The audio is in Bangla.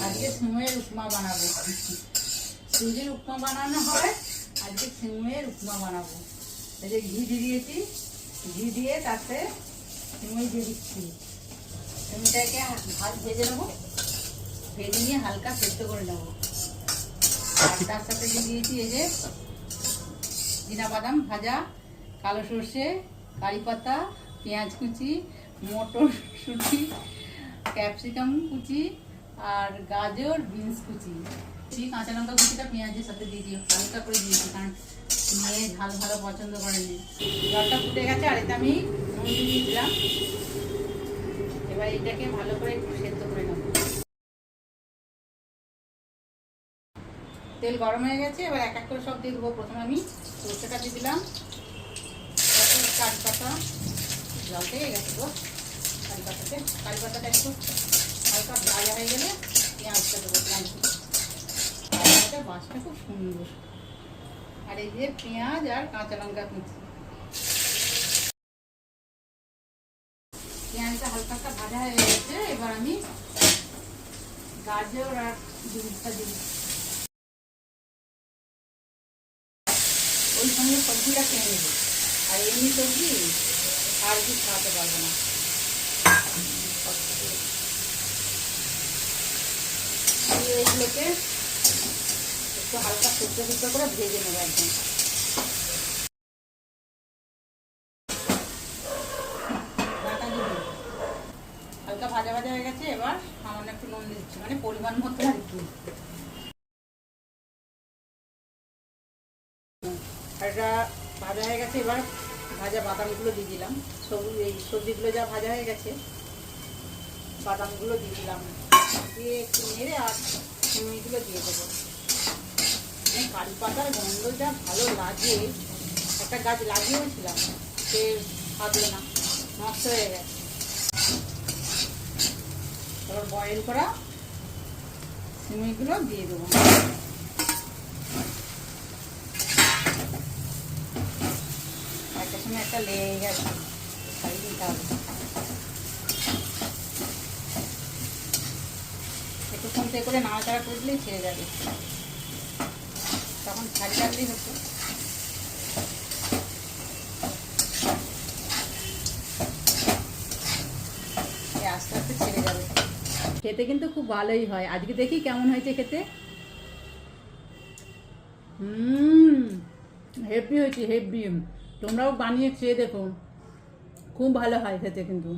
আজকে সিমের উপমা বানাবো। সুজির উপমা বানানো হয়, আজকে সিমের উপমা বানাবো। এই যে ঘি দিয়ে দিয়েছি, ঘি দিয়ে তাতে সিমই দিয়ে দিচ্ছি। সিমটাকে ভাত ভেজে নেবো, ভেজে নিয়ে হালকা সেদ্ধ করে নেবো। আর তার সাথে দিয়ে দিয়েছি এই যে চীনাবাদাম ভাজা, কালো সর্ষে, কারি পাতা, পেঁয়াজ কুচি, মটরশুঁটি, ক্যাপসিকাম কুচি আর গাজর, বিনস কুচি, কাঁচা লঙ্কা কুচিটা পেঁয়াজের সাথে দিয়ে দিও, হালকা করে দিয়েছি, কারণ মেয়ে ঝাল ভালো পছন্দ করেনি। জলটা ফুটে গেছে আর এতে আমি নুন দিয়ে দিলাম। এবার এটাকে ভালো করে একটু সেদ্ধ করে নেব। তেল গরম হয়ে গেছে, এবার এক এক করে সব দিয়ে দেবো। প্রথমে আমি সর্ষেটা দিয়ে দিলাম, কারি পাতা, জল থেকে গেছে তো কারি পাতাটা একটু হালকা ভাজা হয়ে গেলে পেঁয়াজটা দেবো। পেঁয়াজটা বাসটা খুব সুন্দর। আর এই যে পেঁয়াজ আর কাঁচা লঙ্কা কুচি, পেঁয়াজটা হালকা হালকা ভাজা হয়ে গেছে। এবার আমি গাজর আর বিনসটা দিই, ওই সঙ্গে সবজিটা খেয়ে নেবো। আর এমনি সবজি আর কি খাওয়াতে পারবো না। এইগুলোকে একটু হালকা সেদ্ধ করে ভেজে নেবো একদম। হালকা ভাজা ভাজা হয়ে গেছে, এবার সামান্য একটু নুন দিচ্ছি, মানে পরিমাণ মতো আর কি। এটা ভাজা হয়ে গেছে, এবার ভাজা বাদামগুলো দিয়ে দিলাম। এই সবজিগুলো যা ভাজা হয়ে গেছে, বাদামগুলো দিয়ে দিলাম, দিয়ে একটু নেড়ে আর সিমইগুলো দিয়ে দেবো। কারি পাতার গন্ধ যা ভালো লাগে, একটা গাছ লাগিয়েছিলাম, সে থাকলো না, নষ্ট হয়ে গেছে। এবার বয়েল করা সিমইগুলো দিয়ে দেবো। একটা সময় একটা লেগে গেছে, ছাড়িয়ে দিতে হবে। একটুক্ষণ করে নাড়াচাড়া করে দিলেই ছেড়ে যাবে, তখন ছাড়িয়ে রাখলেই হচ্ছে। আস্তে আস্তে ছেড়ে যাবে। খেতে কিন্তু খুব ভালোই হয়। আজকে দেখি কেমন হয়েছে খেতে। হেভি হয়েছে, হেভি। তোমরাও বানিয়ে খেয়ে দেখো, খুব ভালো হয় খেতে কিন্তু।